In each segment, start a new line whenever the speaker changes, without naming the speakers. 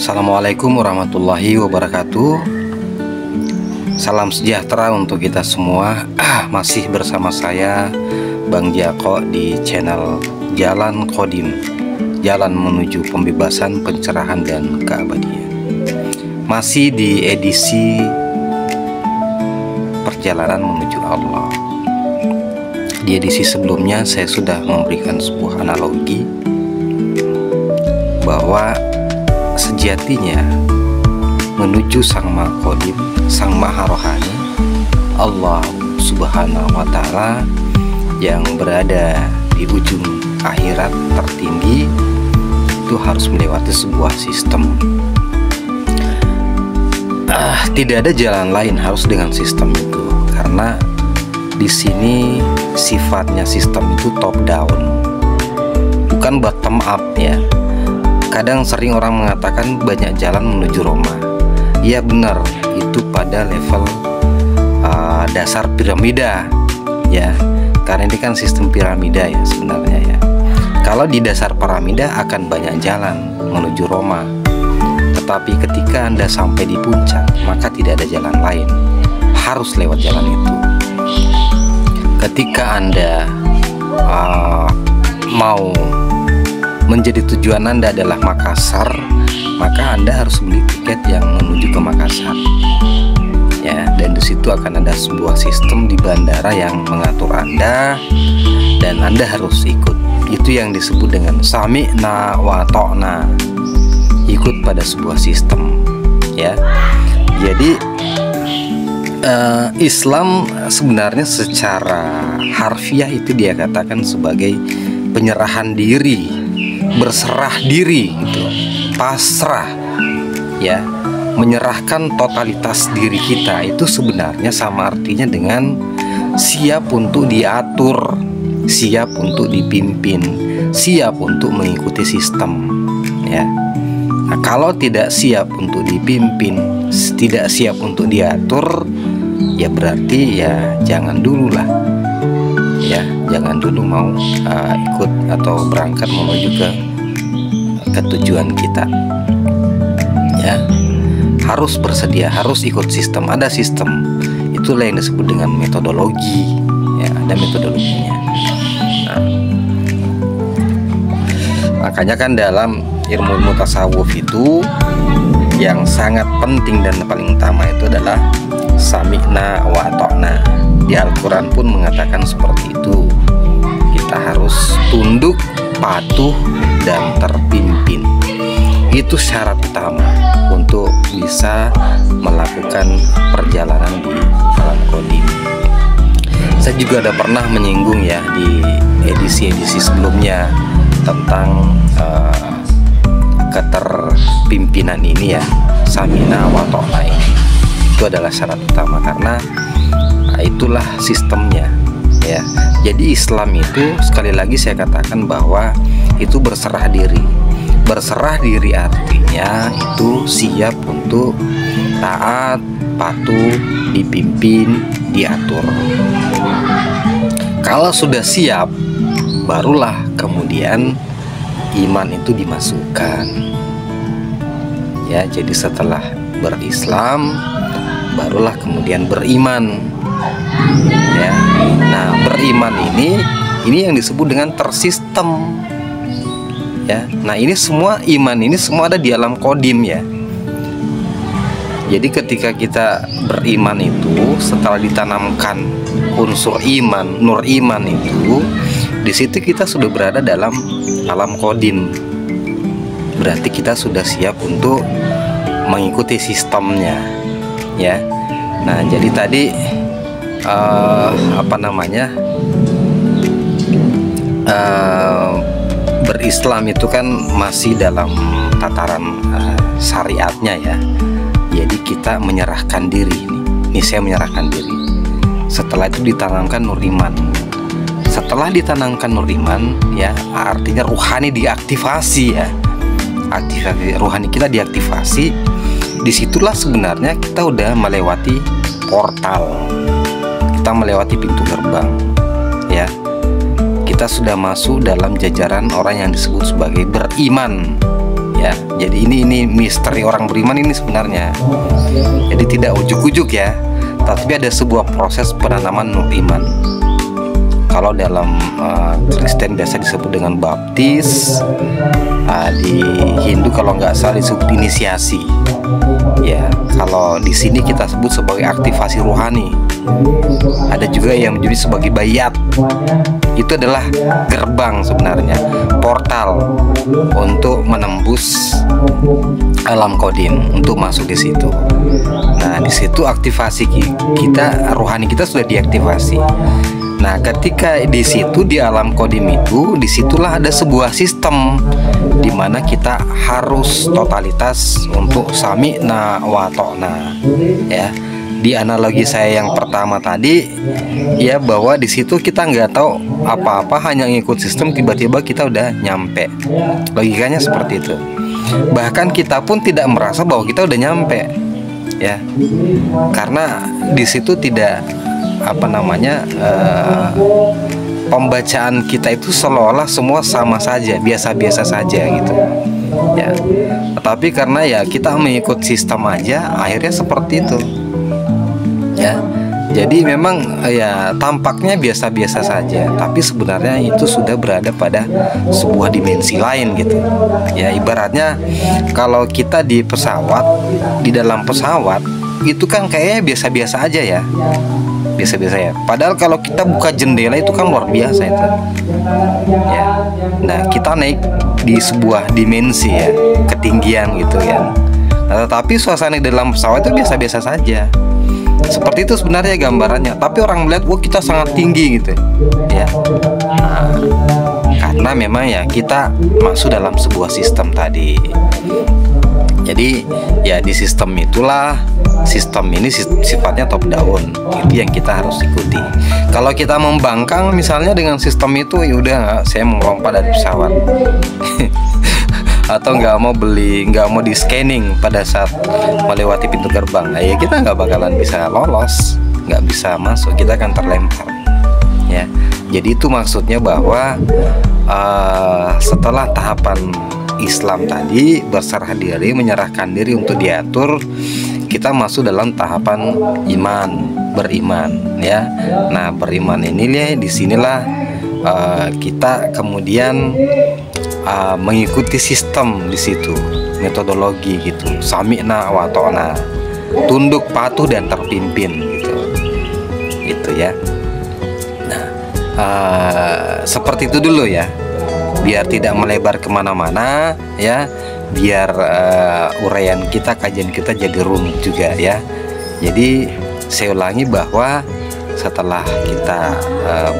Assalamualaikum warahmatullahi wabarakatuh. Salam sejahtera untuk kita semua. Masih bersama saya Bang Jako di channel Jalan Qadim, jalan menuju pembebasan, pencerahan, dan keabadian. Masih di edisi perjalanan menuju Allah. Di edisi sebelumnya saya sudah memberikan sebuah analogi bahwa sejatinya menuju Sang Maha Qadim, Sang Maha Rohani, Allah Subhanahu wa Ta'ala yang berada di ujung akhirat tertinggi, itu harus melewati sebuah sistem. Tidak ada jalan lain, harus dengan sistem itu, karena di sini sifatnya sistem itu top down, bukan bottom up ya. Kadang sering orang mengatakan banyak jalan menuju Roma. Iya benar, itu pada level dasar piramida ya, karena ini kan sistem piramida ya sebenarnya ya. Kalau di dasar piramida akan banyak jalan menuju Roma, tetapi ketika Anda sampai di puncak, maka tidak ada jalan lain, harus lewat jalan itu. Ketika Anda mau menjadi tujuan Anda adalah Makassar, maka Anda harus beli tiket yang menuju ke Makassar ya, dan di situ akan ada sebuah sistem di bandara yang mengatur Anda, dan Anda harus ikut. Itu yang disebut dengan sami'na wa ta'na, ikut pada sebuah sistem ya. Jadi Islam sebenarnya secara harfiah itu dia katakan sebagai penyerahan diri, berserah diri gitu, pasrah ya, menyerahkan totalitas diri kita. Itu sebenarnya sama artinya dengan siap untuk diatur, siap untuk dipimpin, siap untuk mengikuti sistem ya. Nah, kalau tidak siap untuk dipimpin, tidak siap untuk diatur, ya berarti ya jangan dulu lah ya, jangan dulu mau ikut atau berangkat menuju ke tujuan kita ya. Harus bersedia, harus ikut sistem, ada sistem. Itulah yang disebut dengan metodologi ya, ada metodologinya. Nah, makanya kan dalam ilmu tasawuf itu yang sangat penting dan paling utama itu adalah sami'na wa ta'na. Di Al-Quran pun mengatakan seperti itu. Kita harus tunduk, patuh, dan terpimpin. Itu syarat utama untuk bisa melakukan perjalanan di Jalan Qadim. Saya juga ada pernah menyinggung ya di edisi-edisi sebelumnya tentang keterpimpinan ini ya, sami'na wa ta'na ini. Itu adalah syarat utama, karena itulah sistemnya ya. Jadi Islam itu sekali lagi saya katakan bahwa itu berserah diri. Berserah diri artinya itu siap untuk taat, patuh, dipimpin, diatur. Kalau sudah siap, barulah kemudian iman itu dimasukkan ya. Jadi setelah berislam, barulah kemudian beriman ya. Nah, beriman ini yang disebut dengan tersistem ya. Nah, ini semua iman ini semua ada di alam Qadim ya. Jadi ketika kita beriman itu, setelah ditanamkan unsur iman, nur iman itu, di situ kita sudah berada dalam alam Qadim. Berarti kita sudah siap untuk mengikuti sistemnya ya. Nah, jadi tadi berislam itu kan masih dalam tataran syariatnya ya. Jadi kita menyerahkan diri. Ini saya menyerahkan diri. Setelah itu ditanamkan nur iman. Setelah ditanamkan nur iman ya, artinya ruhani diaktifasi ya. Aktivasi ruhani kita diaktifasi. Disitulah sebenarnya kita udah melewati portal, kita melewati pintu gerbang ya. Kita sudah masuk dalam jajaran orang yang disebut sebagai beriman ya. Jadi ini misteri orang beriman ini sebenarnya. Jadi tidak ujuk-ujuk ya, tapi ada sebuah proses penanaman nur iman. Kalau dalam Kristen biasa disebut dengan baptis, di Hindu kalau nggak salah disebut inisiasi. Ya, kalau di sini kita sebut sebagai aktivasi rohani. Ada juga yang menjadi sebagai bayat. Itu adalah gerbang sebenarnya, portal untuk menembus alam kodim, untuk masuk di situ. Nah, di situ aktivasi kita, rohani kita sudah diaktifasi. Nah, ketika di situ di alam kodim itu, disitulah ada sebuah sistem di mana kita harus totalitas untuk sami'na wa ta'na. Ya, di analogi saya yang pertama tadi, ya, bahwa di situ kita nggak tahu apa-apa, hanya ngikut sistem, tiba-tiba kita udah nyampe. Logikanya seperti itu. Bahkan kita pun tidak merasa bahwa kita udah nyampe, ya, karena di situ tidak pembacaan kita itu seolah-olah semua sama saja, biasa-biasa saja gitu ya. Tetapi karena ya kita mengikut sistem aja, akhirnya seperti itu ya. Jadi memang ya tampaknya biasa-biasa saja, tapi sebenarnya itu sudah berada pada sebuah dimensi lain gitu ya. Ibaratnya kalau kita di pesawat, di dalam pesawat itu kan kayaknya biasa-biasa aja ya, biasa-biasa ya. Padahal kalau kita buka jendela itu kan luar biasa itu ya. Nah, kita naik di sebuah dimensi ya, ketinggian gitu kan. Nah, tetapi suasana di dalam pesawat itu biasa-biasa saja. Seperti itu sebenarnya gambarannya. Tapi orang melihat, wah, kita sangat tinggi gitu ya. Nah, karena memang ya kita masuk dalam sebuah sistem tadi. Jadi ya di sistem itulah, sistem ini sifatnya top down, itu yang kita harus ikuti. Kalau kita membangkang misalnya dengan sistem itu, ya udah, saya mau melompat dari pesawat atau nggak mau di scanning pada saat melewati pintu gerbang, nah, ya kita nggak bakalan bisa lolos, nggak bisa masuk, kita akan terlempar ya. Jadi itu maksudnya bahwa setelah tahapan Islam tadi, berserah diri, menyerahkan diri untuk diatur, kita masuk dalam tahapan iman, beriman ya. Nah, beriman ini disinilah kita kemudian mengikuti sistem di situ, metodologi gitu, sami'na wa ta'na, tunduk, patuh, dan terpimpin gitu ya. Nah, seperti itu dulu ya, biar tidak melebar kemana-mana ya, biar uraian kita, kajian kita jadi rumit juga ya. Jadi saya ulangi bahwa setelah kita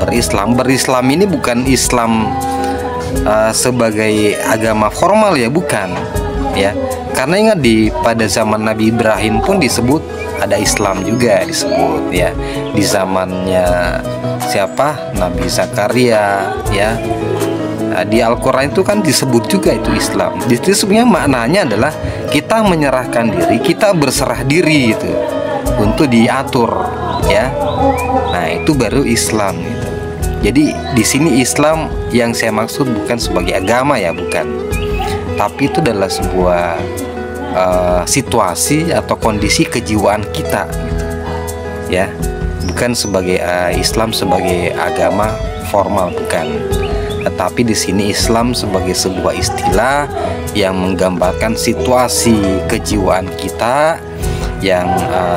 berislam ini bukan Islam sebagai agama formal ya, bukan ya. Karena ingat pada zaman Nabi Ibrahim pun disebut ada Islam juga disebut ya. Di zamannya siapa? Nabi Zakaria ya. Di Al-Quran itu kan disebut juga itu Islam. Jadi sebenarnya maknanya adalah kita menyerahkan diri, kita berserah diri itu untuk diatur ya. Nah, itu baru Islam gitu. Jadi di sini Islam yang saya maksud bukan sebagai agama ya, bukan. Tapi itu adalah sebuah situasi atau kondisi kejiwaan kita gitu ya. Bukan sebagai Islam sebagai agama formal, bukan. Tetapi di sini Islam sebagai sebuah istilah yang menggambarkan situasi kejiwaan kita yang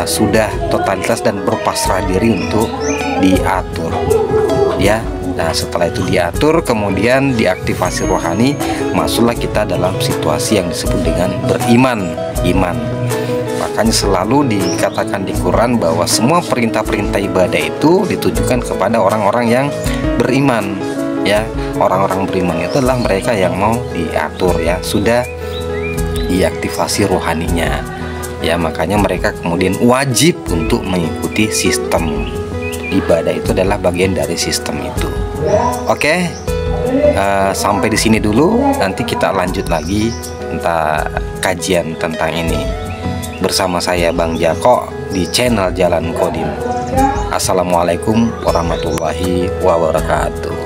sudah totalitas dan berpasrah diri untuk diatur ya. Nah, setelah itu diatur, kemudian diaktifasi rohani, masuklah kita dalam situasi yang disebut dengan beriman, iman. Makanya selalu dikatakan di Quran bahwa semua perintah-perintah ibadah itu ditujukan kepada orang-orang yang beriman ya. Orang-orang beriman itu adalah mereka yang mau diatur ya, sudah diaktifasi rohaninya ya. Makanya mereka kemudian wajib untuk mengikuti sistem ibadah, itu adalah bagian dari sistem itu. Oke, sampai di sini dulu, nanti kita lanjut lagi tentang kajian tentang ini bersama saya Bang Jako di channel Jalan Kodim. Assalamualaikum warahmatullahi wabarakatuh.